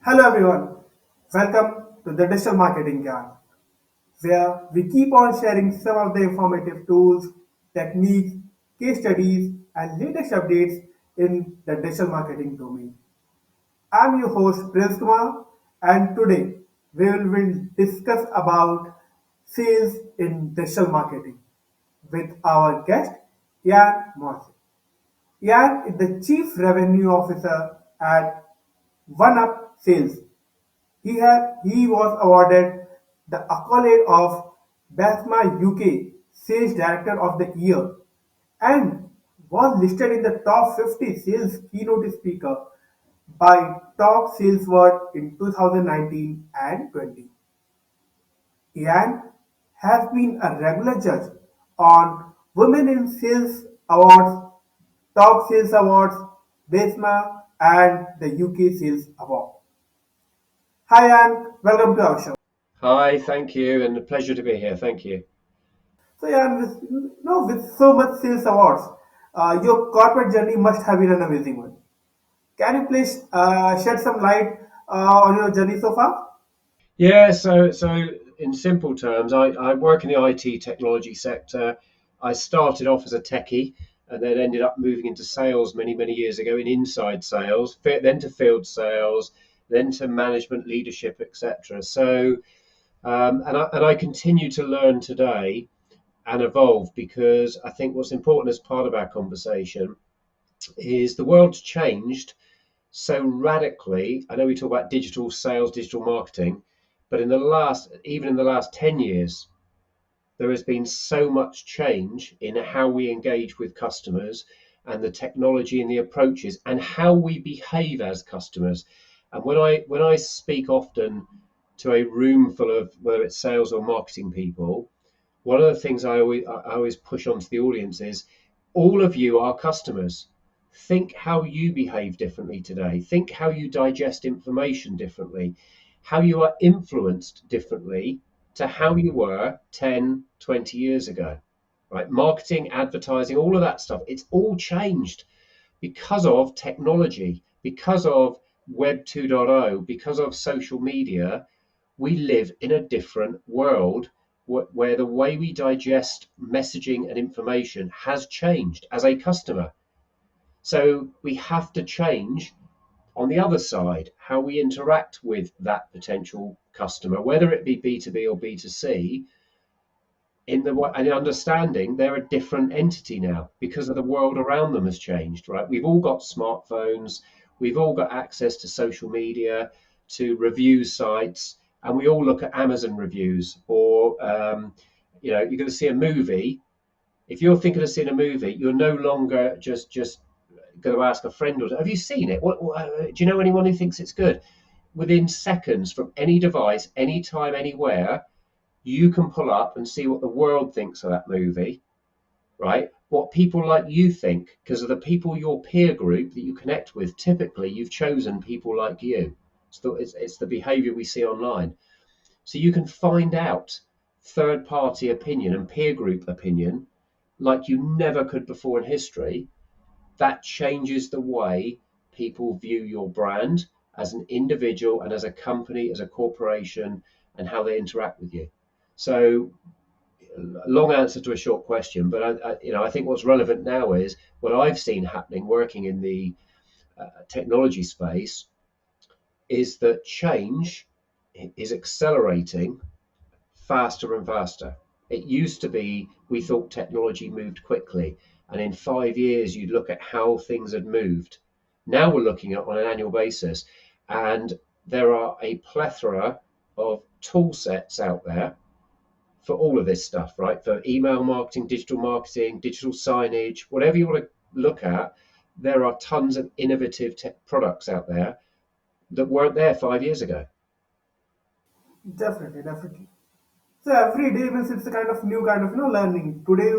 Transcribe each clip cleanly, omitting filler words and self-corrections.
Hello everyone, welcome to the Digital Marketing Guide, where we keep on sharing some of the informative tools, techniques, case studies, and latest updates in the digital marketing domain. I'm your host Prince Kumar, and today we will discuss about sales in digital marketing with our guest Ian Moyse. Ian is the Chief Revenue Officer at OneUp Sales. He was awarded the accolade of BESMA UK Sales Director of the Year and was listed in the top 50 sales keynote speaker by Top Sales World in 2019 and 20. Ian has been a regular judge on Women in Sales Awards, Top Sales Awards, BESMA, and the UK Sales Award. Hi, Ian. Welcome to our show. Hi, thank you, and a pleasure to be here. Thank you. So yeah, with so much sales awards, your corporate journey must have been an amazing one. Can you please shed some light on your journey so far? Yeah, so in simple terms, I work in the IT technology sector. I started off as a techie and then ended up moving into sales many years ago in inside sales, then to field sales, then to management leadership, etc. And I continue to learn today and evolve because I think what's important as part of our conversation is the world's changed so radically. I know we talk about digital sales, digital marketing, but even in the last 10 years, there has been so much change in how we engage with customers and the technology and the approaches and how we behave as customers. And when I speak often to a room full of whether it's sales or marketing people, one of the things I always push onto the audience is all of you are customers. Think how you behave differently today. Think how you digest information differently, how you are influenced differently to how you were 10, 20 years ago, right? Marketing, advertising, all of that stuff, it's all changed because of technology, because of Web 2.0, because of social media. We live in a different world where the way we digest messaging and information has changed as a customer. So we have to change on the other side how we interact with that potential customer, whether it be B2B or B2C, and understanding they're a different entity now because of the world around them has changed, right? We've all got smartphones, we've all got access to social media, to review sites, and we all look at Amazon reviews or you're going to see a movie. If you're thinking of seeing a movie, you're no longer just going to ask a friend or have you seen it? Do you know anyone who thinks it's good? Within seconds, from any device, anytime, anywhere, you can pull up and see what the world thinks of that movie, right? What people like you think, because of the people, your peer group that you connect with. Typically, you've chosen people like you. So it's the behavior we see online. So you can find out third-party opinion and peer group opinion like you never could before in history. That changes the way people view your brand as an individual and as a company, as a corporation, and how they interact with you. So, long answer to a short question, but I think what's relevant now is what I've seen happening working in the technology space is that change is accelerating faster and faster. It used to be we thought technology moved quickly, and in 5 years you'd look at how things had moved. Now we're looking at on an annual basis, and there are a plethora of tool sets out there for all of this stuff, right? For email marketing, digital signage, whatever you want to look at, there are tons of innovative tech products out there that weren't there 5 years ago. Definitely, definitely. So every day means it's a kind of new kind of learning. Today,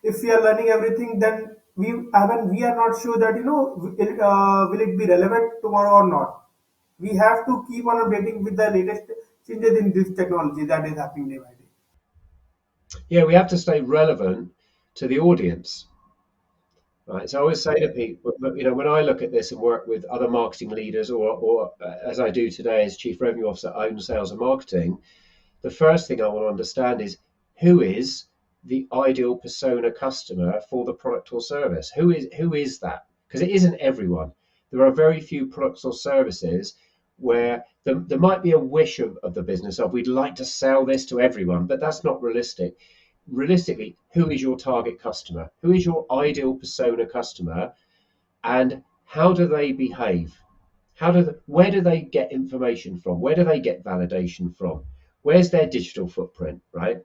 if we are learning everything, then we are not sure that will it be relevant tomorrow or not. We have to keep on updating with the latest changes in this technology that is happening day by day. Yeah, we have to stay relevant to the audience. right? So I always say to people, when I look at this and work with other marketing leaders, or as I do today as Chief Revenue Officer, own sales and marketing, the first thing I want to understand is who is the ideal persona customer for the product or service? Who is that? Because it isn't everyone. There are very few products or services where there might be a wish of the business of we'd like to sell this to everyone, but that's not realistic. Realistically, who is your target customer? Who is your ideal persona customer, and how do they behave? Where do they get information from? Where do they get validation from? Where's their digital footprint, right?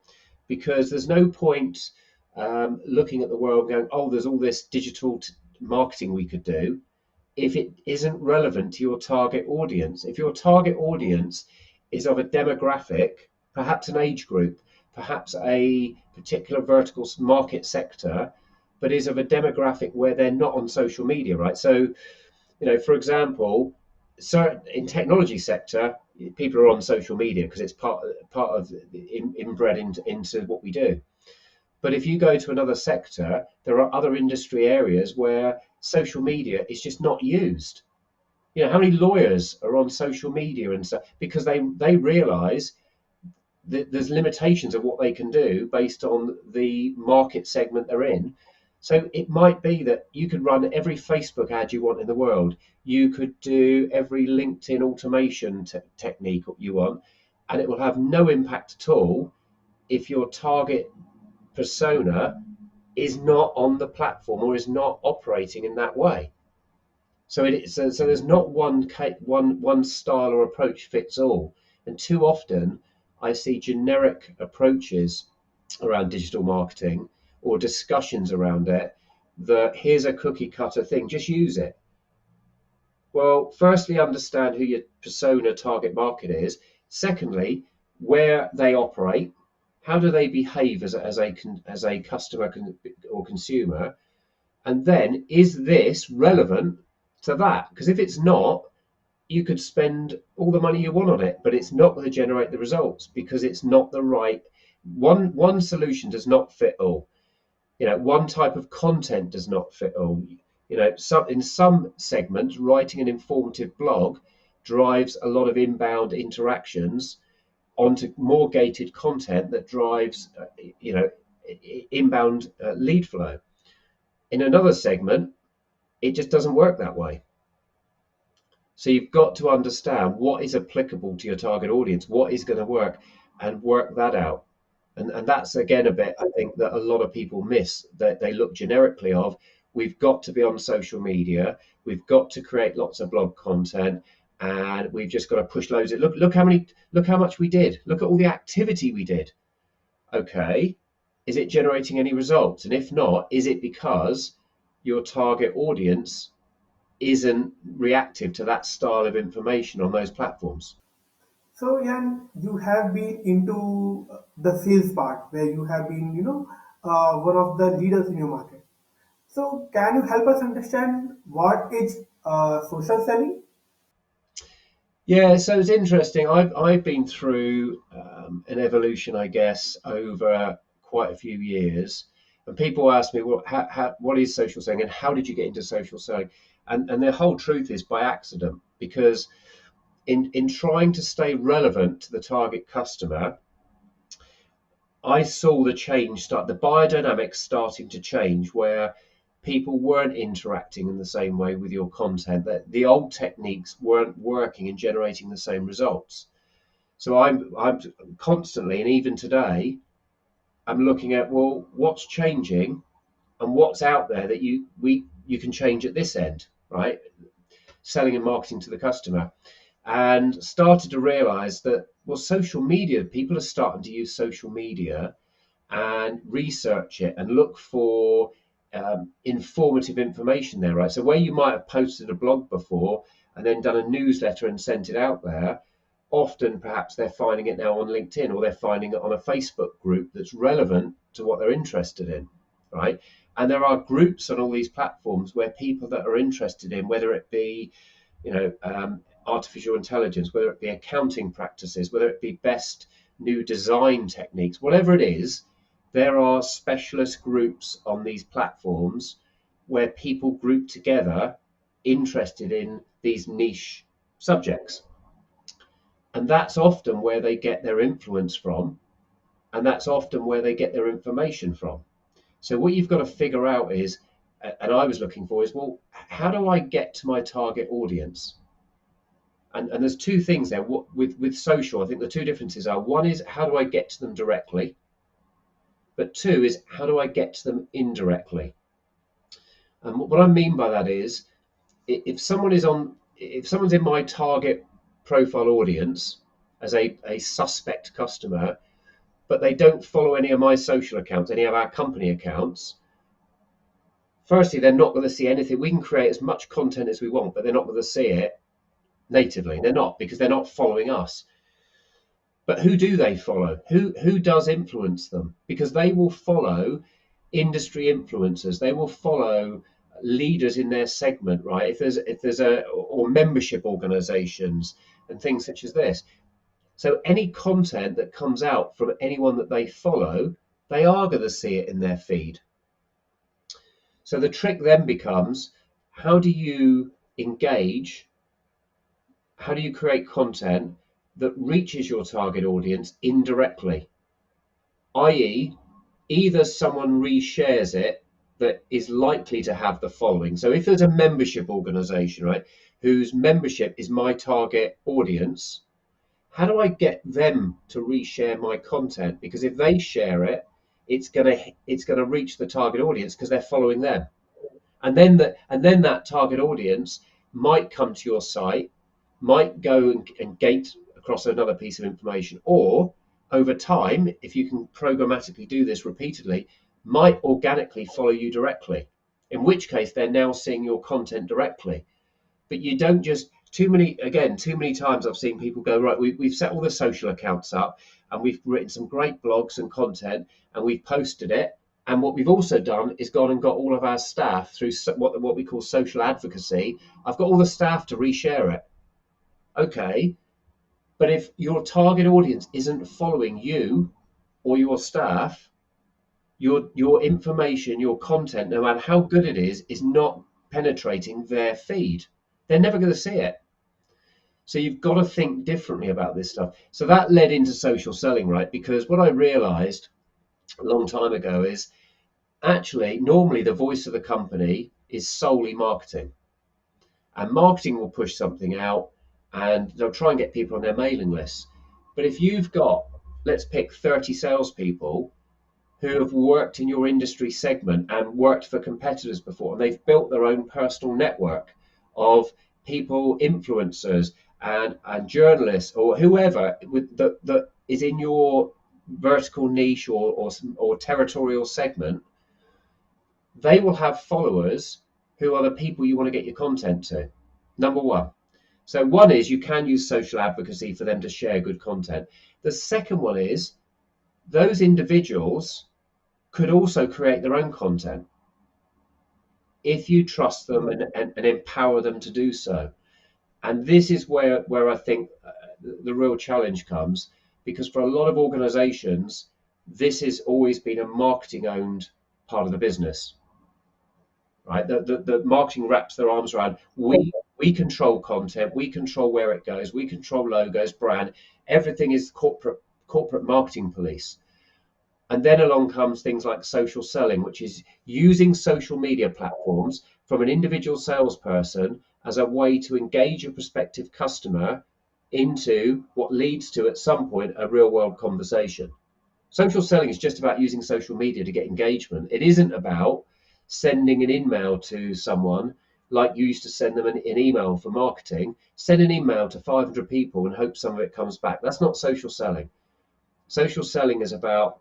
Because there's no point looking at the world going, oh, there's all this digital marketing we could do if it isn't relevant to your target audience. If your target audience is of a demographic, perhaps an age group, perhaps a particular vertical market sector, but is of a demographic where they're not on social media, right? So, for example, in technology sector, people are on social media because it's part of inbred into what we do. But if you go to another sector, there are other industry areas where social media is just not used. How many lawyers are on social media and stuff because they realize that there's limitations of what they can do based on the market segment they're in. So it might be that you could run every Facebook ad you want in the world. You could do every LinkedIn automation technique you want, and it will have no impact at all if your target persona is not on the platform or is not operating in that way. So there's not one style or approach fits all, and too often I see generic approaches around digital marketing or discussions around it that here's a cookie cutter thing, just use it. Well, firstly, understand who your persona target market is. Secondly, where they operate, how do they behave as a customer or consumer, and then is this relevant to that? Because if it's not, you could spend all the money you want on it, but it's not going to generate the results because it's not the right one solution does not fit all. One type of content does not fit all. In some segments, writing an informative blog drives a lot of inbound interactions onto more gated content that drives, inbound lead flow. In another segment, it just doesn't work that way. So you've got to understand what is applicable to your target audience, what is going to work, and work that out. And that's again a bit I think that a lot of people miss, that they look generically of we've got to be on social media, we've got to create lots of blog content, and we've just got to push loads of look how much we did, look at all the activity we did. Okay, is it generating any results? And if not, is it because your target audience isn't reactive to that style of information on those platforms? So, Jan, you have been into the sales part where you have been, one of the leaders in your market. So, can you help us understand what is social selling? Yeah, so it's interesting. I've been through an evolution, I guess, over quite a few years, and people ask me, well, what is social selling, and how did you get into social selling? And the whole truth is by accident, because in trying to stay relevant to the target customer, I saw the change start, the biodynamics starting to change, where people weren't interacting in the same way with your content, that the old techniques weren't working and generating the same results. So I'm constantly, and even today, I'm looking at, well, what's changing and what's out there that you can change at this end, right? Selling and marketing to the customer. And started to realize that, well, social media, people are starting to use social media and research it and look for informative information there, right? So where you might have posted a blog before and then done a newsletter and sent it out there, often perhaps they're finding it now on LinkedIn, or they're finding it on a Facebook group that's relevant to what they're interested in, right? And there are groups on all these platforms where people that are interested in, whether it be, artificial intelligence, whether it be accounting practices, whether it be best new design techniques, whatever it is, there are specialist groups on these platforms where people group together interested in these niche subjects. And that's often where they get their influence from, and that's often where they get their information from. So what you've got to figure out is, and I was looking for is, well, how do I get to my target audience? And there's two things there. With social, I think the two differences are, one is how do I get to them directly? But two is how do I get to them indirectly? And what I mean by that is, if someone's in my target profile audience as a suspect customer, but they don't follow any of my social accounts, any of our company accounts, firstly, they're not going to see anything. We can create as much content as we want, but they're not going to see it natively. They're not, because they're not following us. But who do they follow? Who does influence them? Because they will follow industry influencers. They will follow leaders in their segment, right? If there's or membership organizations and things such as this. So any content that comes out from anyone that they follow, they are going to see it in their feed. So the trick then becomes, how do you engage? How do you create content that reaches your target audience indirectly? i.e., either someone reshares it that is likely to have the following. So if there's a membership organization, right, whose membership is my target audience, how do I get them to reshare my content? Because if they share it, it's gonna reach the target audience because they're following them. And then that target audience might come to your site, might go and gate across another piece of information, or over time, if you can programmatically do this repeatedly, might organically follow you directly, in which case they're now seeing your content directly. But you don't just, too many times I've seen people go, right, we've set all the social accounts up and we've written some great blogs and content and we've posted it. And what we've also done is gone and got all of our staff through what we call social advocacy. I've got all the staff to reshare it. Okay, but if your target audience isn't following you or your staff, your information, your content, no matter how good it is not penetrating their feed. They're never going to see it. So you've got to think differently about this stuff. So that led into social selling, right? Because what I realized a long time ago is, actually, normally the voice of the company is solely marketing. And marketing will push something out and they'll try and get people on their mailing lists. But if you've got, let's pick 30 salespeople who have worked in your industry segment and worked for competitors before, and they've built their own personal network of people, influencers and journalists or whoever that is in your vertical niche or territorial segment, they will have followers who are the people you want to get your content to. Number one. So one is you can use social advocacy for them to share good content. The second one is those individuals could also create their own content if you trust them and empower them to do so. And this is where I think the real challenge comes, because for a lot of organizations, this has always been a marketing owned part of the business. Right, the marketing wraps their arms around, we control content, we control where it goes, we control logos, brand, everything is corporate marketing police. And then along comes things like social selling, which is using social media platforms from an individual salesperson as a way to engage a prospective customer into what leads to, at some point, a real world conversation. Social selling is just about using social media to get engagement. It isn't about sending an email to someone like you used to send them an email for marketing. Send an email to 500 people and hope some of it comes back. That's not social selling. Social selling is about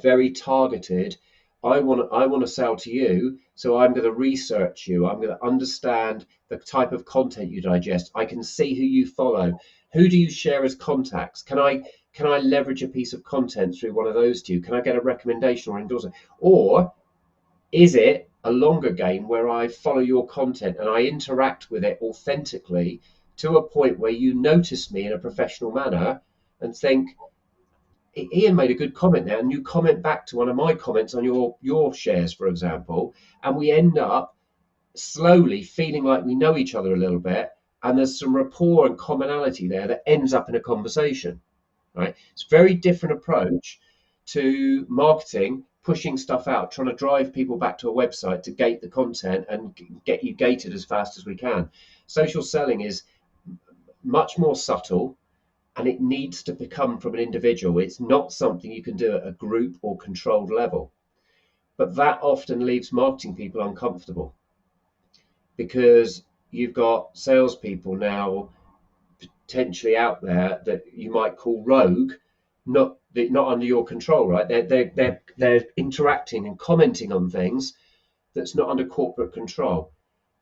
very targeted. I want to sell to you, so I'm going to research you. I'm going to understand the type of content you digest. I can see who you follow. Who do you share as contacts? Can I leverage a piece of content through one of those to you? Can I get a recommendation or endorsement? Or is it a longer game where I follow your content and I interact with it authentically to a point where you notice me in a professional manner and think, Ian made a good comment there, and you comment back to one of my comments on your shares, for example, and we end up slowly feeling like we know each other a little bit, and there's some rapport and commonality there that ends up in a conversation, right? It's a very different approach to marketing, pushing stuff out, trying to drive people back to a website to gate the content and get you gated as fast as we can. Social selling is much more subtle, and it needs to become from an individual. It's not something you can do at a group or controlled level. But that often leaves marketing people uncomfortable because you've got salespeople now potentially out there that you might call rogue, not under your control, right? They're interacting and commenting on things that's not under corporate control.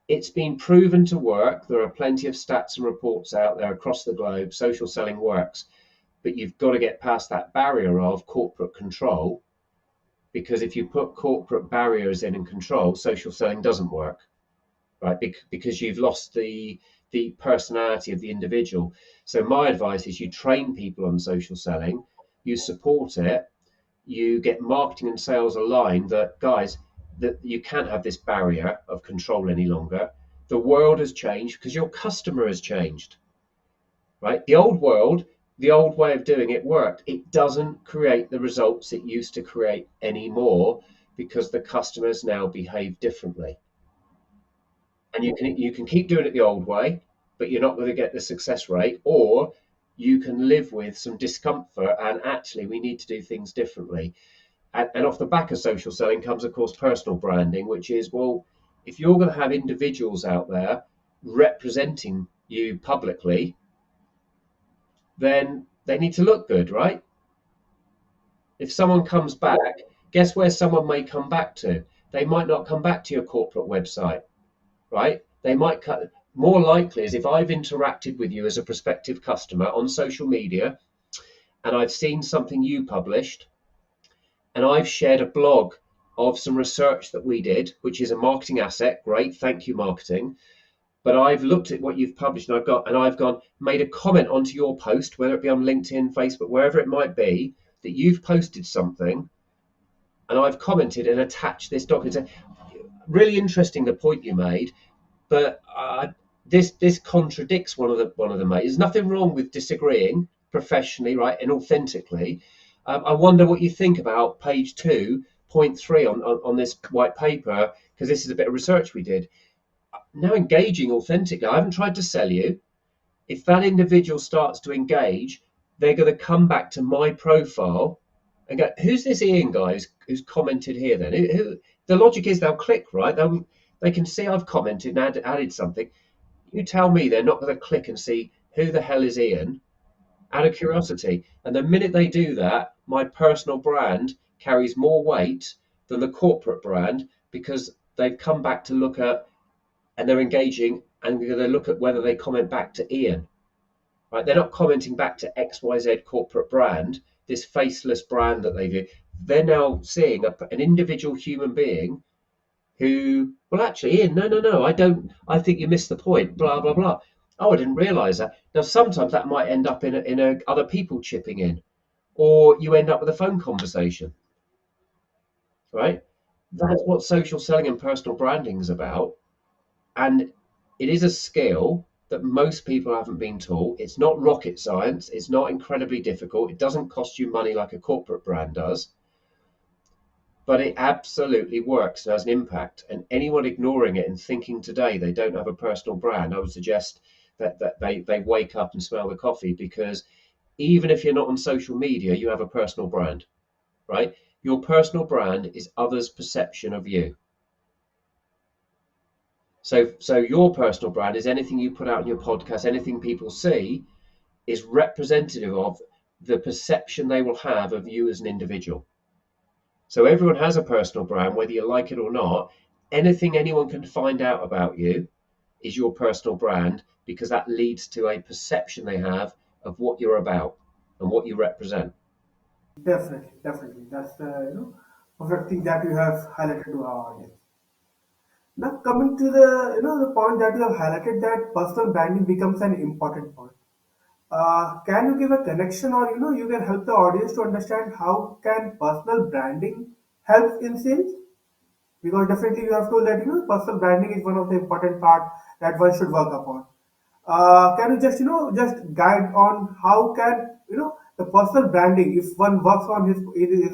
It's been proven to work. There are plenty of stats and reports out there across the globe. Social selling works, but you've got to get past that barrier of corporate control, because if you put corporate barriers in and control, social selling doesn't work, right? Because you've lost the personality of the individual. So my advice is you train people on social selling, you support it, you get marketing and sales aligned that, guys, that you can't have this barrier of control any longer. The world has changed because your customer has changed, right? The old world, the old way of doing it worked. It doesn't create the results it used to create anymore because the customers now behave differently. And you can keep doing it the old way, but you're not going to get the success rate, or you can live with some discomfort and actually we need to do things differently. And off the back of social selling comes, of course, personal branding, which is, well, if you're going to have individuals out there representing you publicly, then they need to look good, right? If someone comes back, guess where someone may come back to? They might not come back to your corporate website, right? They might cut. More likely is if I've interacted with you as a prospective customer on social media and I've seen something you published and I've shared a blog of some research that we did, which is a marketing asset. Great, thank you, marketing. But I've looked at what you've published and I've gone made a comment onto your post, whether it be on LinkedIn, Facebook, wherever it might be, that you've posted something, and I've commented and attached this document. Really interesting the point you made, but this contradicts one of the mates. There's nothing wrong with disagreeing professionally, right, and authentically. I wonder what you think about page 2.3 on this white paper, because this is a bit of research we did. Now engaging authentically, I haven't tried to sell you. If that individual starts to engage, they're going to come back to my profile and go, who's this Ian guy who's commented here then? The logic is they'll click, right? They can see I've commented and added something. You tell me they're not going to click and see who the hell is Ian out of curiosity. And the minute they do that, my personal brand carries more weight than the corporate brand because they've come back to look at, and they're engaging and they're going to look at whether they comment back to Ian, right? They're not commenting back to XYZ corporate brand, this faceless brand that they do. They're now seeing an individual human being who, well, actually, Ian, no, I think you missed the point, blah, blah, blah. Oh, I didn't realize that. Now, sometimes that might end up in other people chipping in, or you end up with a phone conversation, right? That's what social selling and personal branding is about. And it is a skill that most people haven't been taught. It's not rocket science. It's not incredibly difficult. It doesn't cost you money like a corporate brand does, but it absolutely works and has an impact. And anyone ignoring it and thinking today they don't have a personal brand, I would suggest that they wake up and smell the coffee, because even if you're not on social media, you have a personal brand, right? Your personal brand is others' perception of you. So your personal brand is anything you put out in your podcast, anything people see is representative of the perception they will have of you as an individual. So everyone has a personal brand, whether you like it or not. Anything anyone can find out about you is your personal brand, because that leads to a perception they have of what you're about and what you represent. Definitely, definitely. That's the perfect thing that you have highlighted to our audience. Now coming to the the point that you have highlighted, that personal branding becomes an important point. Can you give a connection, or you can help the audience to understand how can personal branding help in sales? Because definitely you have to let personal branding is one of the important part that one should work upon. Can you just guide on how can the personal branding, if one works on his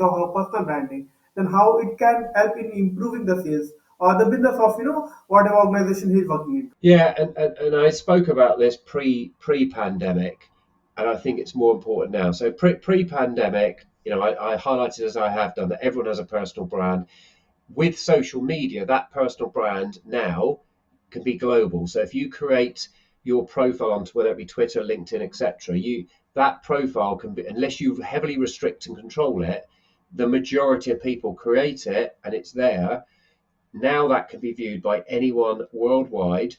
or her personal branding, then how it can help in improving the sales or the business of whatever organization he's working into. Yeah, and I spoke about this pre-pandemic, and I think it's more important now. So pre-pandemic, I highlighted, as I have done, that everyone has a personal brand. With social media, that personal brand now can be global. So if you create your profile onto whether it be Twitter, LinkedIn, etc., you that profile can be, unless you heavily restrict and control it, the majority of people create it and it's there. Now that can be viewed by anyone worldwide,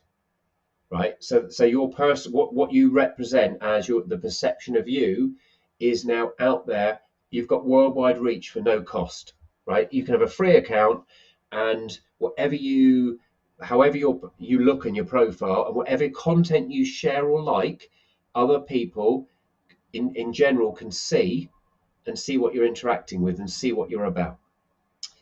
right? So your person, what you represent as the perception of you is now out there. You've got worldwide reach for no cost, right? You can have a free account, and however you look in your profile, and whatever content you share or like, other people in general can see and see what you're interacting with and see what you're about.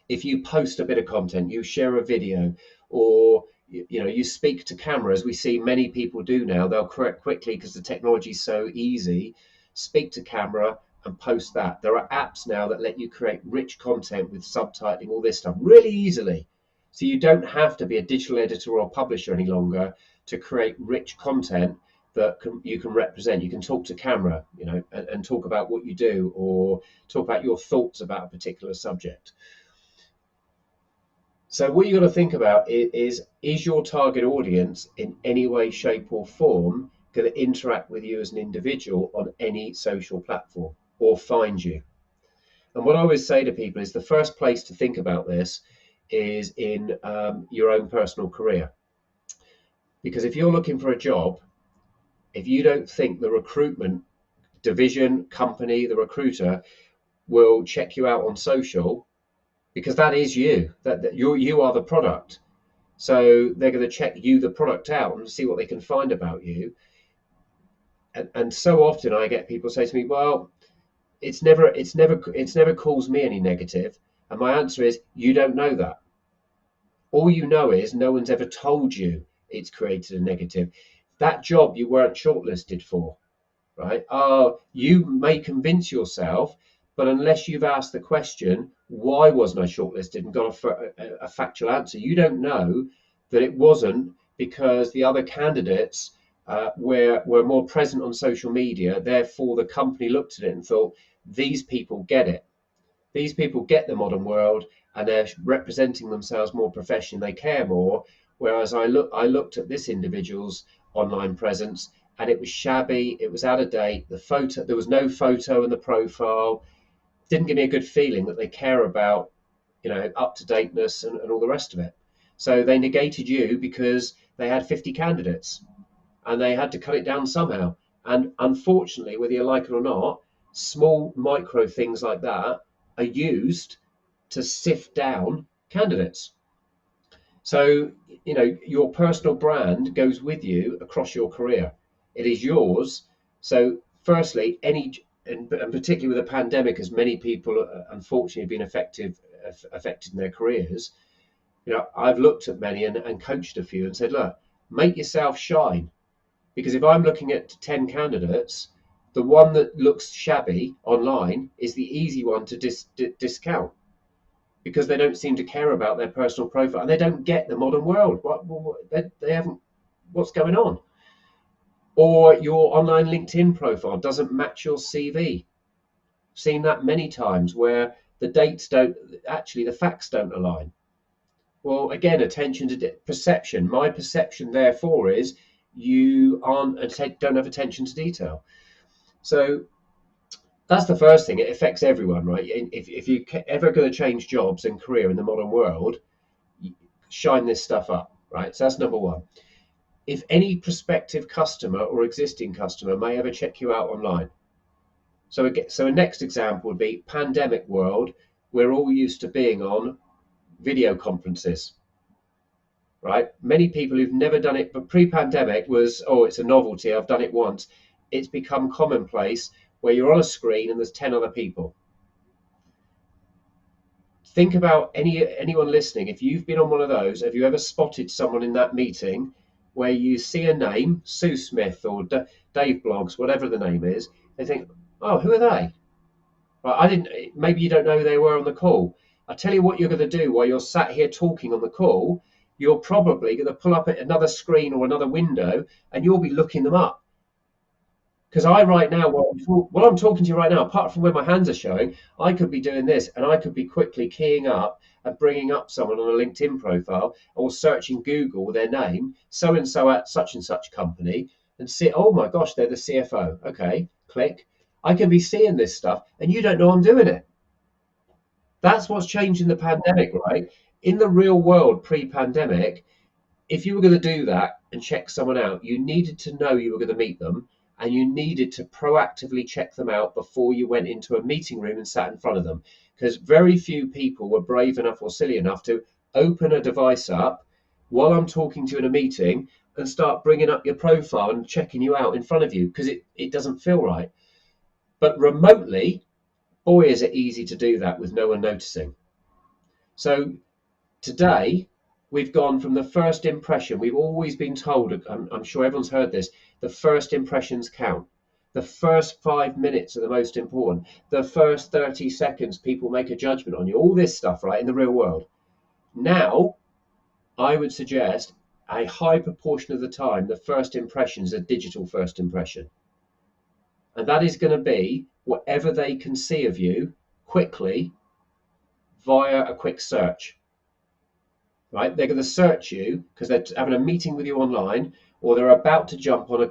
If you post a bit of content, you share a video, or you speak to camera, as we see many people do now, they'll correct quickly because the technology is so easy, speak to camera and post that. There are apps now that let you create rich content with subtitling, all this stuff really easily. So you don't have to be a digital editor or publisher any longer to create rich content that you can represent. You can talk to camera, and talk about what you do, or talk about your thoughts about a particular subject. So what you got to think about is your target audience in any way, shape, or form going to interact with you as an individual on any social platform or find you? And what I always say to people is the first place to think about this is in your own personal career. Because if you're looking for a job, if you don't think the recruitment division, company, the recruiter will check you out on social, because that is you, that you are the product. So they're going to check you, the product, out and see what they can find about you. And so often I get people say to me, "Well, it's never caused me any negative." And my answer is, you don't know that. All you know is no one's ever told you it's created a negative. That job you weren't shortlisted for, right? You may convince yourself, but unless you've asked the question, why wasn't I shortlisted, and got a factual answer, you don't know that it wasn't because the other candidates were more present on social media. Therefore, the company looked at it and thought, these people get it. These people get the modern world, and they're representing themselves more professionally. They care more. Whereas I looked at this individual's online presence, and it was shabby. It was out of date. The photo, there was no photo in the profile. Didn't give me a good feeling that they care about, up to dateness and all the rest of it. So they negated you because they had 50 candidates, and they had to cut it down somehow. And unfortunately, whether you like it or not, small micro things like that are used to sift down candidates. So, your personal brand goes with you across your career. It is yours. So, firstly, and particularly with the pandemic, as many people unfortunately have been affected in their careers, I've looked at many and coached a few and said, look, make yourself shine. Because if I'm looking at 10 candidates, the one that looks shabby online is the easy one to discount, because they don't seem to care about their personal profile and they don't get the modern world. They haven't, what's going on? Or your online LinkedIn profile doesn't match your CV. Seen that many times where the dates don't, actually the facts don't align. Well, again, attention to perception. My perception, therefore, is you don't have attention to detail. So that's the first thing. It affects everyone, right? If you ever going to change jobs and career in the modern world, shine this stuff up, right? So that's number one. If any prospective customer or existing customer may ever check you out online. So a next example would be pandemic world. We're all used to being on video conferences, right? Many people who've never done it, but pre-pandemic was, oh, it's a novelty. I've done it once. it's become commonplace where you're on a screen and there's 10 other people. Think about anyone listening. If you've been on one of those, have you ever spotted someone in that meeting where you see a name, Sue Smith or Dave Bloggs, whatever the name is, and think, oh, who are they? Right, I didn't. Maybe you don't know who they were on the call. I tell you what you're going to do while you're sat here talking on the call. You're probably going to pull up at another screen or another window, and you'll be looking them up. Because I right now, while I'm talking to you right now, apart from where my hands are showing, I could be doing this, and I could be quickly keying up and bringing up someone on a LinkedIn profile or searching Google their name, so and so at such and such company, and see, oh my gosh, they're the CFO. Okay, click. I can be seeing this stuff, and you don't know I'm doing it. That's what's changed in the pandemic, right? In the real world pre-pandemic, if you were going to do that and check someone out, you needed to know you were going to meet them, and you needed to proactively check them out before you went into a meeting room and sat in front of them. Because very few people were brave enough or silly enough to open a device up while I'm talking to you in a meeting and start bringing up your profile and checking you out in front of you, because it doesn't feel right. But remotely, boy, is it easy to do that with no one noticing. So today, we've gone from the first impression. We've always been told, I'm sure everyone's heard this, the first impressions count. The first 5 minutes are the most important. The first 30 seconds, people make a judgment on you. All this stuff, right, in the real world. Now, I would suggest a high proportion of the time, the first impression is a digital first impression. And that is going to be whatever they can see of you quickly via a quick search. Right? They're going to search you because they're having a meeting with you online, or they're about to jump on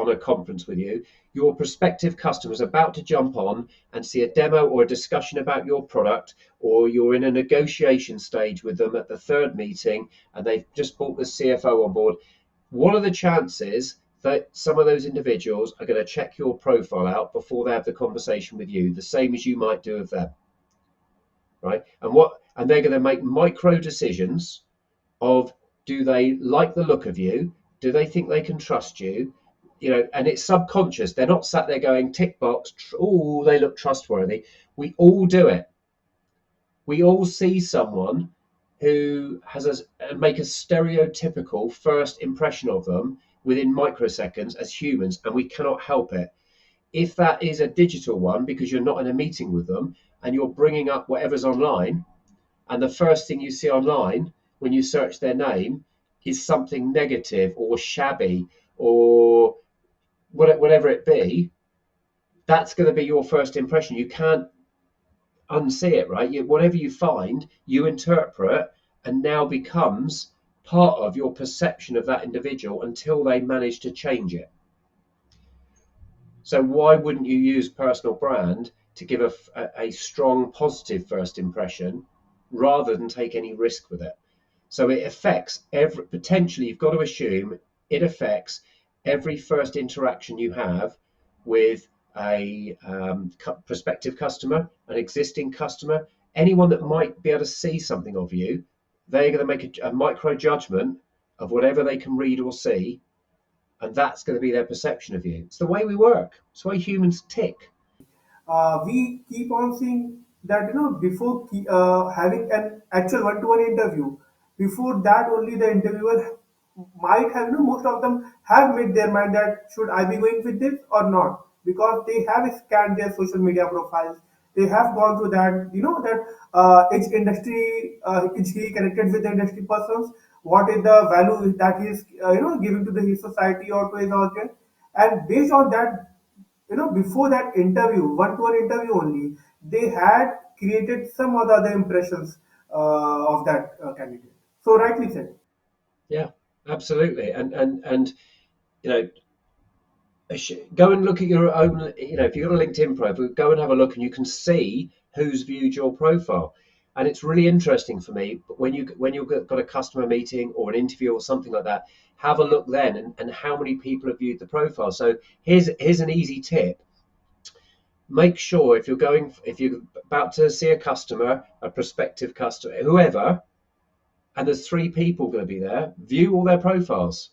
a conference with you. Your prospective customer's about to jump on and see a demo or a discussion about your product, or you're in a negotiation stage with them at the third meeting and they've just brought the CFO on board. What are the chances that some of those individuals are going to check your profile out before they have the conversation with you, the same as you might do of them? Right? And they're going to make micro decisions of, do they like the look of you? Do they think they can trust you? And it's subconscious. They're not sat there going tick box, oh, they look trustworthy. We all do it. We all see someone who make a stereotypical first impression of them within microseconds as humans, and we cannot help it. If that is a digital one, because you're not in a meeting with them and you're bringing up whatever's online, and the first thing you see online when you search their name is something negative or shabby or whatever it be, that's going to be your first impression. You can't unsee it, right? Whatever you find, you interpret, and now becomes part of your perception of that individual until they manage to change it. So why wouldn't you use personal brand to give a strong positive first impression rather than take any risk with it? So it affects potentially, you've got to assume it affects every first interaction you have with a prospective customer, an existing customer, anyone that might be able to see something of you. They're going to make a micro judgment of whatever they can read or see, and that's going to be their perception of you. It's the way we work. It's the way humans tick. We keep on seeing that, before having an actual one-to-one interview, before that only the interviewer might have, most of them have made their mind that should I be going with this or not, because they have scanned their social media profiles. They have gone through that, that each industry, is he connected with the industry persons, what is the value that he is giving to the his society or to his audience, and based on that, before that interview, one-to-one interview only, they had created some other impressions of that candidate. So rightly said. Yeah, absolutely. And you know, go and look at your own. If you've got a LinkedIn profile, go and have a look, and you can see who's viewed your profile. And it's really interesting for me. But when you've got a customer meeting or an interview or something like that, have a look then and how many people have viewed the profile. So here's an easy tip. Make sure if you're about to see a customer, a prospective customer, whoever, and there's 3 people going to be there, view all their profiles.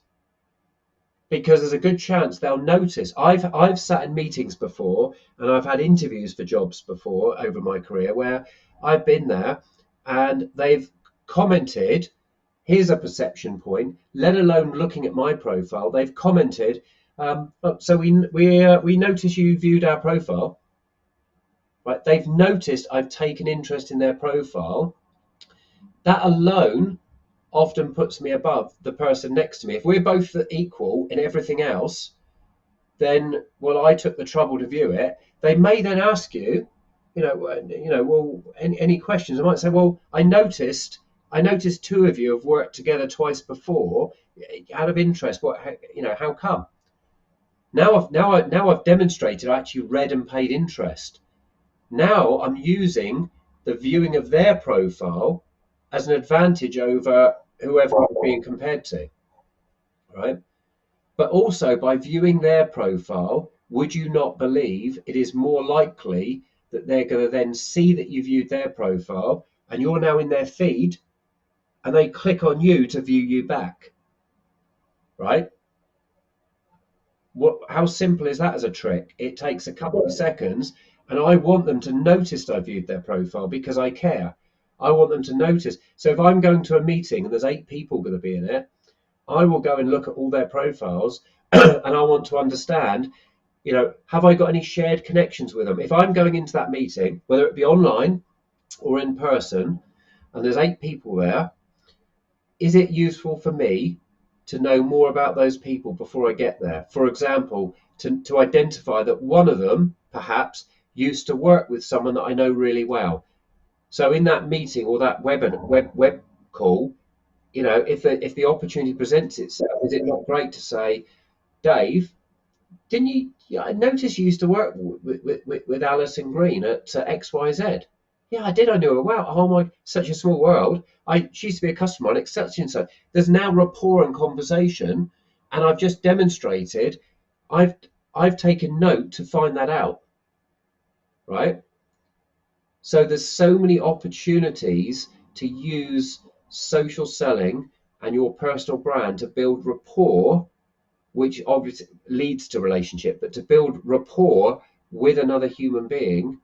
because there's a good chance they'll notice. I've sat in meetings before, and I've had interviews for jobs before over my career where I've been there and they've commented, here's a perception point, let alone looking at my profile. They've commented, so we notice you viewed our profile. Right? They've noticed I've taken interest in their profile. That alone often puts me above the person next to me. If we're both equal in everything else, then, well, I took the trouble to view it. They may then ask you, well, any questions? I might say, well, I noticed two of you have worked together twice before. Out of interest, how come? Now I've demonstrated I actually read and paid interest. Now I'm using the viewing of their profile as an advantage over whoever I'm being compared to, right? But also by viewing their profile, would you not believe it is more likely that they're going to then see that you viewed their profile and you're now in their feed and they click on you to view you back, right? How simple is that as a trick? It takes a couple of seconds, and I want them to notice I viewed their profile because I care. I want them to notice. So if I'm going to a meeting and there's 8 people going to be in it, I will go and look at all their profiles and I want to understand, have I got any shared connections with them? If I'm going into that meeting, whether it be online or in person, and there's 8 people there, is it useful for me to know more about those people before I get there? For example, to identify that one of them perhaps used to work with someone that I know really well. So in that meeting or that web call, if the opportunity presents itself, is it not great to say, Dave, didn't you? Yeah, I noticed you used to work with Alison Green at XYZ. Yeah, I did. I knew her well. Oh my, such a small world. She used to be a customer on such and such. There's now rapport and conversation, and I've just demonstrated. I've I've taken note to find that out, right? So there's so many opportunities to use social selling and your personal brand to build rapport, which obviously leads to relationship, but to build rapport with another human being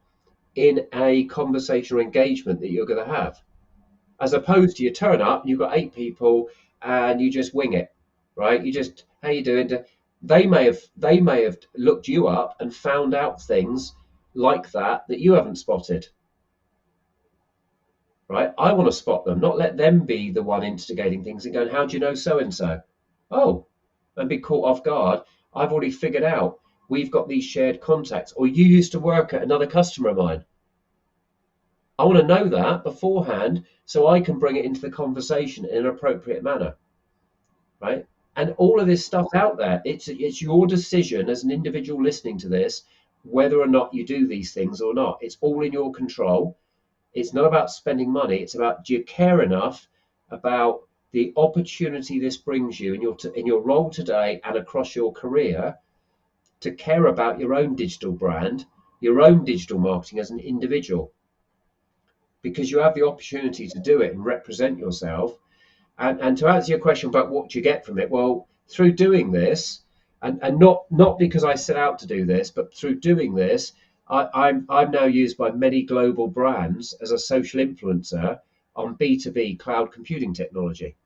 in a conversation or engagement that you're going to have, as opposed to you turn up and you've got 8 people and you just wing it, right? You just, how you doing? They may have looked you up and found out things like that you haven't spotted, right? I want to spot them, not let them be the one instigating things and going, how do you know so and so? Oh, and be caught off guard. I've already figured out we've got these shared contacts, or you used to work at another customer of mine. I want to know that beforehand so I can bring it into the conversation in an appropriate manner, right? And all of this stuff out there, it's your decision as an individual listening to this whether or not you do these things or not. It's all in your control. It's not about spending money. It's about, do you care enough about the opportunity this brings you in your role today and across your career to care about your own digital brand, your own digital marketing as an individual, because you have the opportunity to do it and represent yourself. And to answer your question about what do you get from it, well, through doing this, and not because I set out to do this, but through doing this, I'm now used by many global brands as a social influencer on B2B cloud computing technology.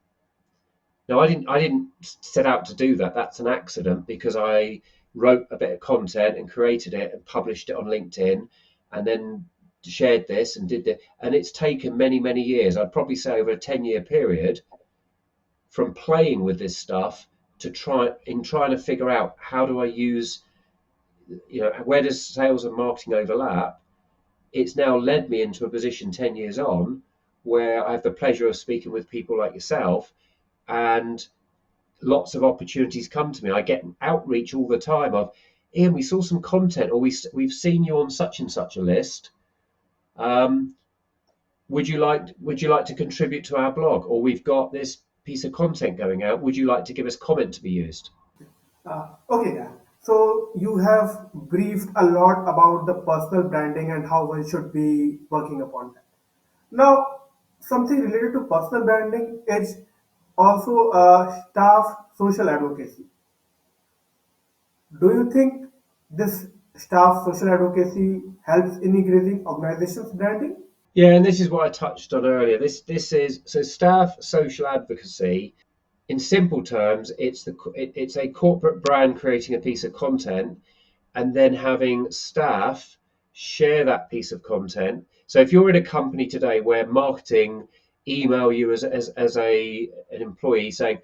Now, I didn't set out to do that. That's an accident because I wrote a bit of content and created it and published it on LinkedIn, and then shared this and did that. And it's taken many, many years. I'd probably say over a 10-year period from playing with this stuff to trying to figure out how do I use, where does sales and marketing overlap. It's now led me into a position 10 years on where I have the pleasure of speaking with people like yourself, and lots of opportunities come to me. I get outreach all the time of, Ian, we saw some content, or we've seen you on such and such a list. Would you like to contribute to our blog? Or we've got this piece of content going out. Would you like to give us comment to be used? Okay, Dan. So you have briefed a lot about the personal branding and how one should be working upon that. Now, something related to personal branding is also staff social advocacy. Do you think this staff social advocacy helps in increasing organizations' branding? Yeah, and this is what I touched on earlier. This is so staff social advocacy. In simple terms, it's a corporate brand creating a piece of content and then having staff share that piece of content. So if you're in a company today where marketing email you as an employee saying,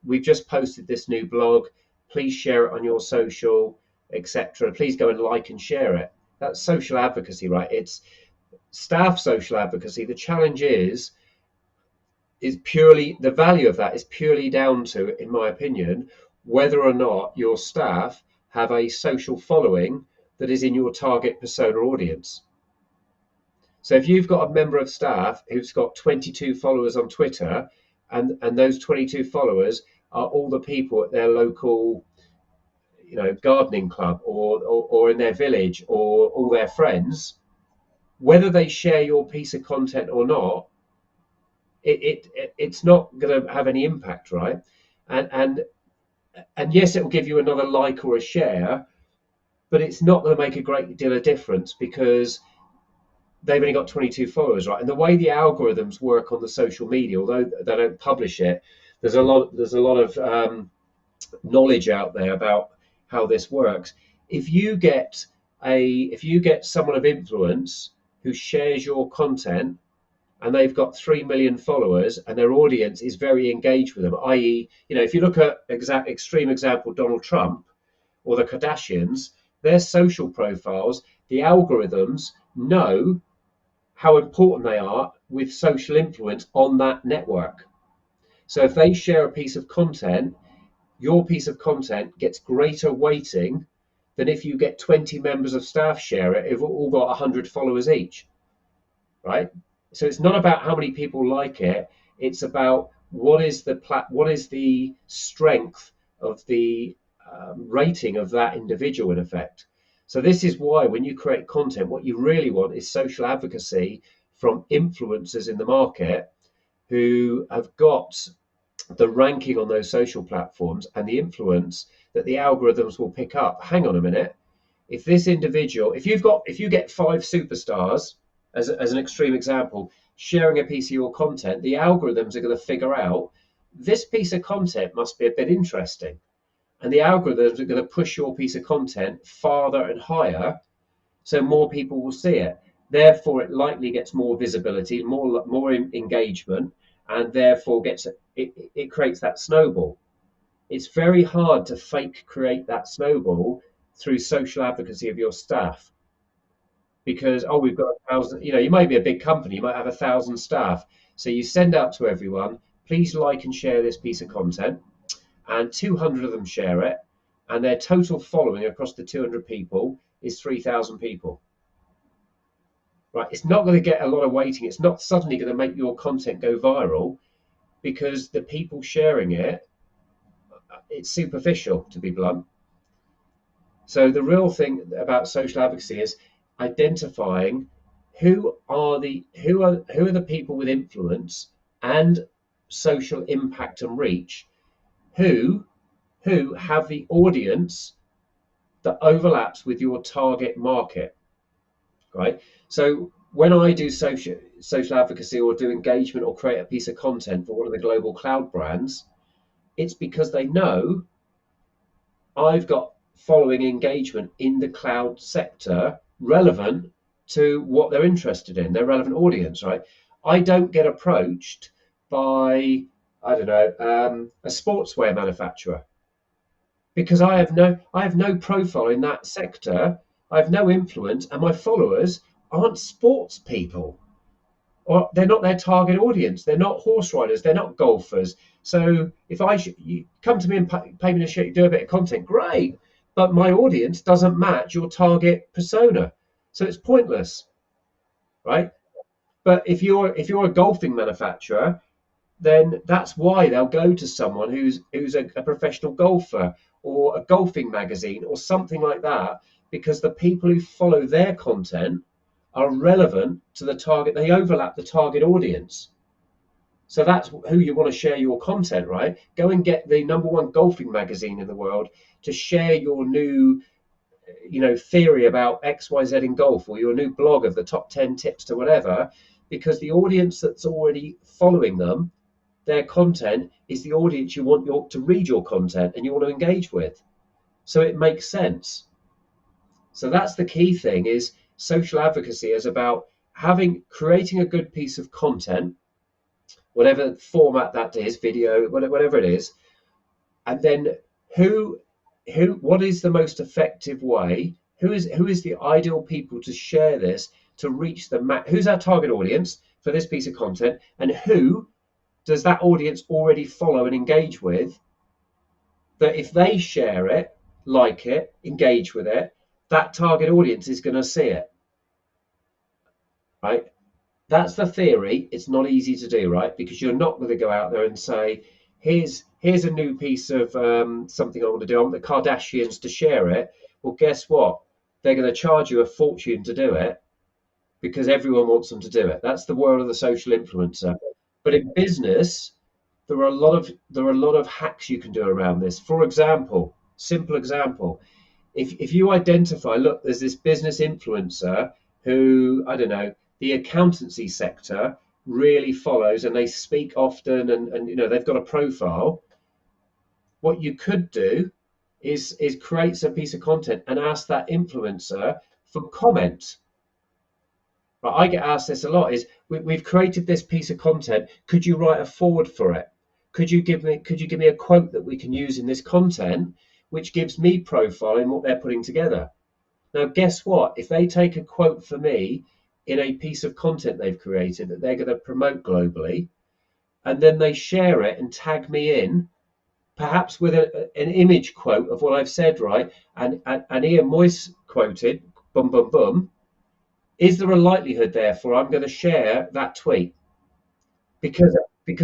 we've just posted this new blog, please share it on your social, etc. Please go and like and share it. That's social advocacy, right? It's staff social advocacy. The challenge is purely the value of that is purely down to, in my opinion, whether or not your staff have a social following that is in your target persona audience. So if you've got a member of staff who's got 22 followers on Twitter, and those 22 followers are all the people at their local, gardening club or in their village or all their friends, whether they share your piece of content or not, it's not going to have any impact, right? And yes, it will give you another like or a share, but it's not going to make a great deal of difference because they've only got 22 followers, right? And the way the algorithms work on the social media, although they don't publish it, there's a lot of knowledge out there about how this works. If you get someone of influence who shares your content and they've got 3 million followers and their audience is very engaged with them, i.e., if you look at extreme example, Donald Trump or the Kardashians, their social profiles, the algorithms know how important they are with social influence on that network. So if they share a piece of content, your piece of content gets greater weighting than if you get 20 members of staff share it, who've all got 100 followers each, right? So it's not about how many people like it. It's about what is the strength of the rating of that individual in effect. So this is why when you create content, what you really want is social advocacy from influencers in the market who have got the ranking on those social platforms and the influence that the algorithms will pick up. Hang on a minute. If this individual, if you get 5 superstars, as an extreme example, sharing a piece of your content, the algorithms are going to figure out this piece of content must be a bit interesting. And the algorithms are going to push your piece of content farther and higher so more people will see it. Therefore, it likely gets more visibility, more engagement, and therefore it creates that snowball. It's very hard to fake create that snowball through social advocacy of your staff because we've got 1,000. You might be a big company, you might have 1,000 staff, so you send out to everyone, please like and share this piece of content, and 200 of them share it, and their total following across the 200 people is 3,000 people. Right, it's not going to get a lot of weighting. It's not suddenly going to make your content go viral because the people sharing it's superficial, to be blunt. So the real thing about social advocacy is identifying who are the people with influence and social impact and reach who have the audience that overlaps with your target market, right? So when I do social advocacy or do engagement or create a piece of content for one of the global cloud brands, it's because they know I've got following engagement in the cloud sector relevant to what they're interested in, their relevant audience, right? I don't get approached by, I don't know, a sportswear manufacturer because I have no profile in that sector. I have no influence, and my followers aren't sports people, or they're not their target audience. They're not horse riders. They're not golfers. So if you come to me and pay me to do a bit of content, great. But my audience doesn't match your target persona, so it's pointless, right? But if you're a golfing manufacturer, then that's why they'll go to someone who's a professional golfer or a golfing magazine or something like that, because the people who follow their content are relevant to the target. They overlap the target audience. So that's who you want to share your content, right? Go and get the #1 golfing magazine in the world to share your new, theory about XYZ in golf, or your new blog of the top 10 tips to whatever, because the audience that's already following them, their content is the audience you want to read your content and you want to engage with. So it makes sense. So that's the key thing, is social advocacy is about creating a good piece of content, whatever format that is, video, whatever it is, and then who what is the most effective way? Who is the ideal people to share this, to reach who's our target audience for this piece of content, and who does that audience already follow and engage with, that if they share it, like it, engage with it, that target audience is going to see it, right? That's the theory. It's not easy to do, right? Because you're not going to go out there and say, here's a new piece of something I want to do. I want the Kardashians to share it. Well, guess what? They're going to charge you a fortune to do it because everyone wants them to do it. That's the world of the social influencer. But in business, there are a lot of hacks you can do around this. For example, simple example, if you identify, look, there's this business influencer who, I don't know, the accountancy sector really follows, and they speak often, and they've got a profile. What you could do is create some piece of content and ask that influencer for comment. Right, I get asked this a lot, is we've created this piece of content, could you write a forward for it? Could you give me a quote that we can use in this content, which gives me profile in what they're putting together? Now, guess what? If they take a quote for me in a piece of content they've created that they're going to promote globally, and then they share it and tag me in, perhaps with an image quote of what I've said, right? And Ian Moyse quoted, bum, bum, bum. Is there a likelihood, therefore, I'm going to share that tweet? Because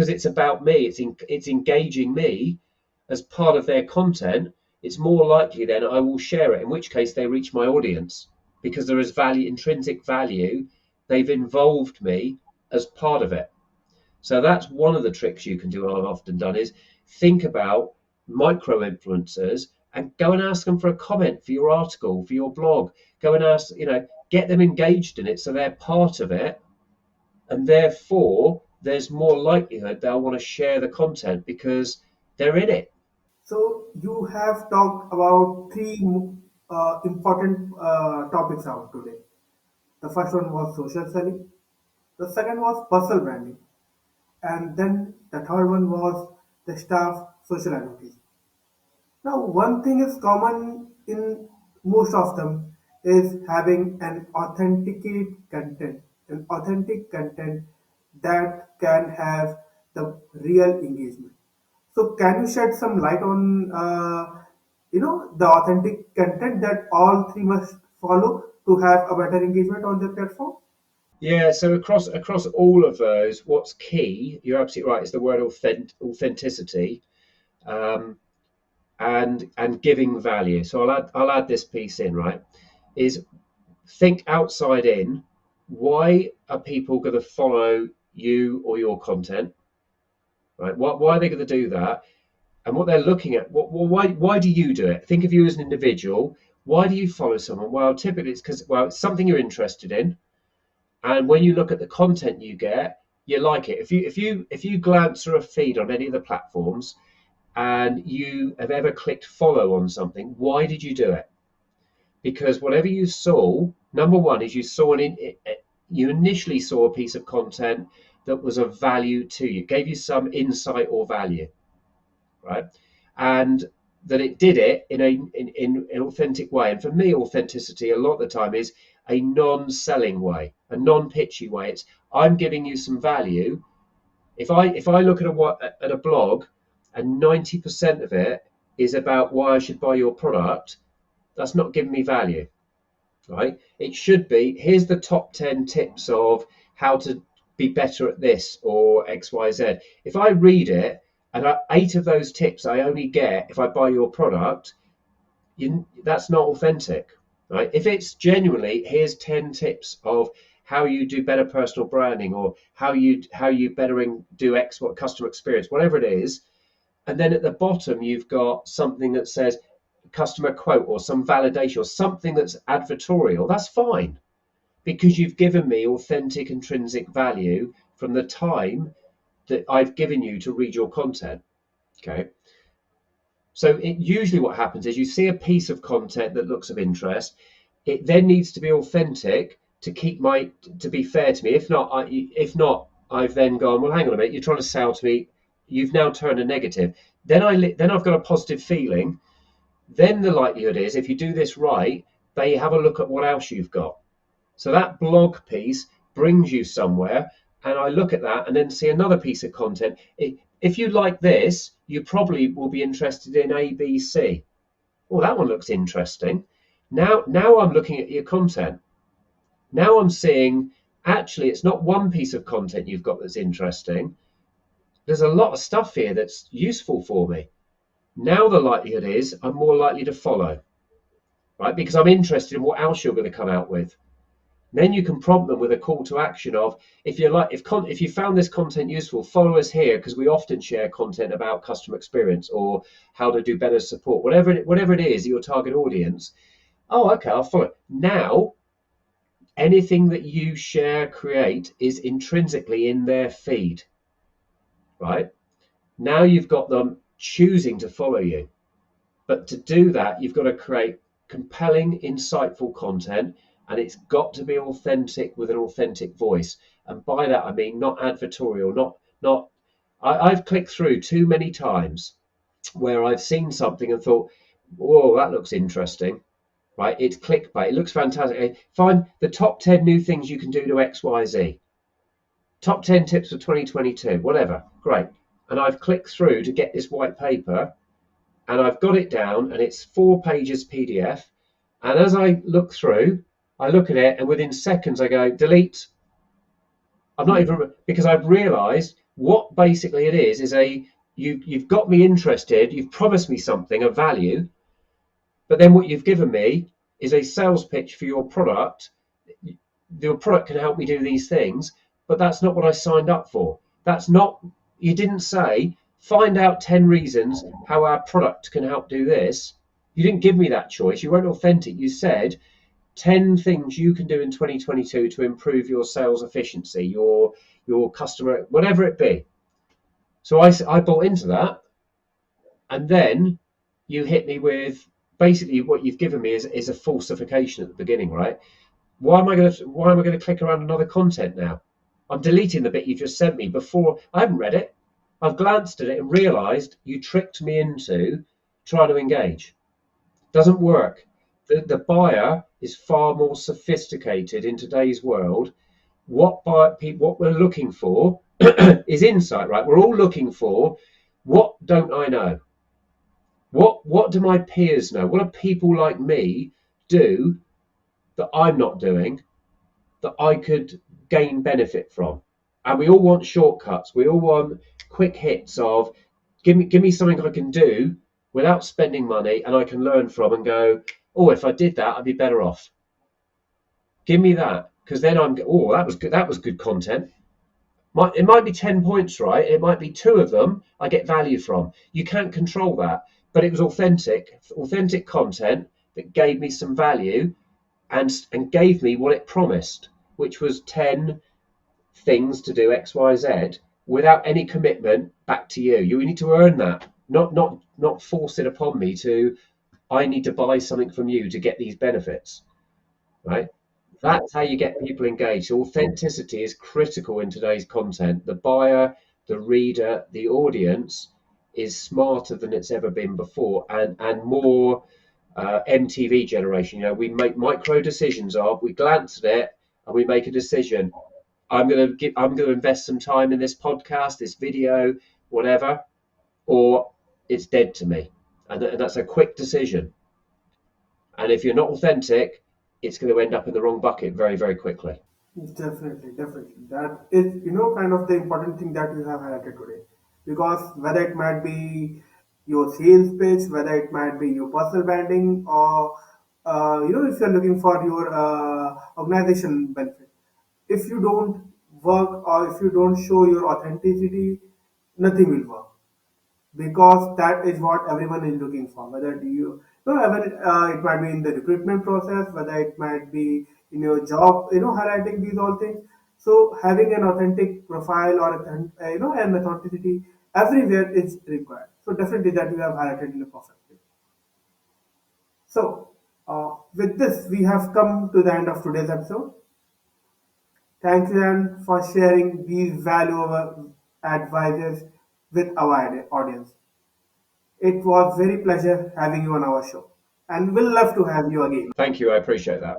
it's about me, it's engaging me as part of their content. It's more likely then I will share it, in which case they reach my audience because there is value, intrinsic value. They've involved me as part of it. So that's one of the tricks you can do, and I've often done, is think about micro influencers and go and ask them for a comment for your article, for your blog. Go and ask, get them engaged in it so they're part of it, and therefore there's more likelihood they'll want to share the content because they're in it. So you have talked about three important topics out today. The first one was social selling. The second was personal branding. And then the third one was the staff social advocacy. Now, one thing is common in most of them is having an authentic content that can have the real engagement. So, can you shed some light on, the authentic content that all three must follow to have a better engagement on the platform? Yeah, so across all of those, what's key, you're absolutely right, is the word authenticity, um, and giving value. So I'll add this piece in, right? Is think outside in. Why are people going to follow you or your content? Right? Why are they going to do that? And what they're looking at, why do you do it? Think of you as an individual. Why do you follow someone? Well, typically it's because, well, it's something you're interested in, and when you look at the content you get, you like it. If you glance through a feed on any of the platforms and you have ever clicked follow on something, why did you do it? Because whatever you saw, number one is you initially saw a piece of content that was of value to you, gave you some insight or value, right? And that it did it in an authentic way. And for me, authenticity a lot of the time is a non-selling way, a non-pitchy way. It's, I'm giving you some value. If I look at a blog and 90% of it is about why I should buy your product, that's not giving me value, right? It should be, here's the top 10 tips of how to be better at this or XYZ. If I read it and 8 of those tips I only get if I buy your product, that's not authentic, right? If it's genuinely, here's 10 tips of how you do better personal branding, or how you better do X what customer experience, whatever it is. And then at the bottom you've got something that says customer quote or some validation or something that's advertorial. That's fine, because you've given me authentic intrinsic value from the time that I've given you to read your content. Okay. So usually what happens is you see a piece of content that looks of interest. It then needs to be authentic to be fair to me. If not, I've then gone, well, hang on a minute, you're trying to sell to me. You've now turned a negative. Then I've got a positive feeling. Then the likelihood is, if you do this right, they have a look at what else you've got. So that blog piece brings you somewhere, and I look at that and then see another piece of content. If you like this, you probably will be interested in ABC. Oh, that one looks interesting. Now I'm looking at your content. Now I'm seeing, actually, it's not one piece of content you've got that's interesting. There's a lot of stuff here that's useful for me. Now the likelihood is I'm more likely to follow, right? Because I'm interested in what else you're going to come out with. Then you can prompt them with a call to action of, if you found this content useful, follow us here, because we often share content about customer experience or how to do better support, whatever it is, your target audience. Oh, okay, I'll follow. Now, anything that you share, create is intrinsically in their feed, right? Now you've got them choosing to follow you. But to do that, you've got to create compelling, insightful content, and it's got to be authentic with an authentic voice. And by that, I mean not advertorial, not. I've clicked through too many times where I've seen something and thought, whoa, that looks interesting, right? It's clickbait. It looks fantastic. Find the top 10 new things you can do to X, Y, Z. Top 10 tips for 2022, whatever. Great. And I've clicked through to get this white paper, and I've got it down, and it's 4 pages PDF. And as I look through, I look at it, and within seconds I go, delete. I'm not even, because I've realized what basically it is you've got me interested, you've promised me something of value, but then what you've given me is a sales pitch for your product. Your product can help me do these things, but that's not what I signed up for. You didn't say, find out 10 reasons how our product can help do this. You didn't give me that choice. You weren't authentic. You said 10 things you can do in 2022 to improve your sales efficiency, your customer, whatever it be. So I bought into that, and then you hit me with basically what you've given me is a falsification at the beginning, right? Why am I going to click around another content now? I'm deleting the bit you just sent me before. I haven't read it. I've glanced at it and realized you tricked me into trying to engage. Doesn't work. The buyer is far more sophisticated in today's world. What we're looking for is insight, right? We're all looking for, what don't I know? What do my peers know? What do people like me do that I'm not doing that I could gain benefit from? And we all want shortcuts. We all want quick hits of, give me something I can do without spending money and I can learn from and go, oh, if I did that, I'd be better off. Give me that, because then that was good. That was good content. It might be 10 points, right? It might be 2 of them I get value from. You can't control that, but it was authentic content that gave me some value and gave me what it promised, which was 10 things to do X, Y, Z without any commitment back to you. You need to earn that, not force it upon me to, I need to buy something from you to get these benefits, right? That's how you get people engaged. So authenticity is critical in today's content. The buyer, the reader, the audience is smarter than it's ever been before, and more MTV generation. We make micro decisions we glance at it and we make a decision. I'm going to invest some time in this podcast, this video, whatever, or it's dead to me. And that's a quick decision. And if you're not authentic, it's going to end up in the wrong bucket very, very quickly. Definitely, definitely. That is, kind of the important thing that you have highlighted today. Because whether it might be your sales pitch, whether it might be your personal branding, or if you're looking for your organization benefit, If you don't work or if you don't show your authenticity, nothing will work, because that is what everyone is looking for. Whether do you, whether it might be in the recruitment process, whether it might be in your job, highlighting these all things. So having an authentic profile or an authenticity everywhere is required. So definitely that you have highlighted in a perfect way. So with this, we have come to the end of today's episode. Thank you, Aaron, for sharing these valuable advices with our audience. It was very pleasure having you on our show, and we'll love to have you again. Thank you. I appreciate that.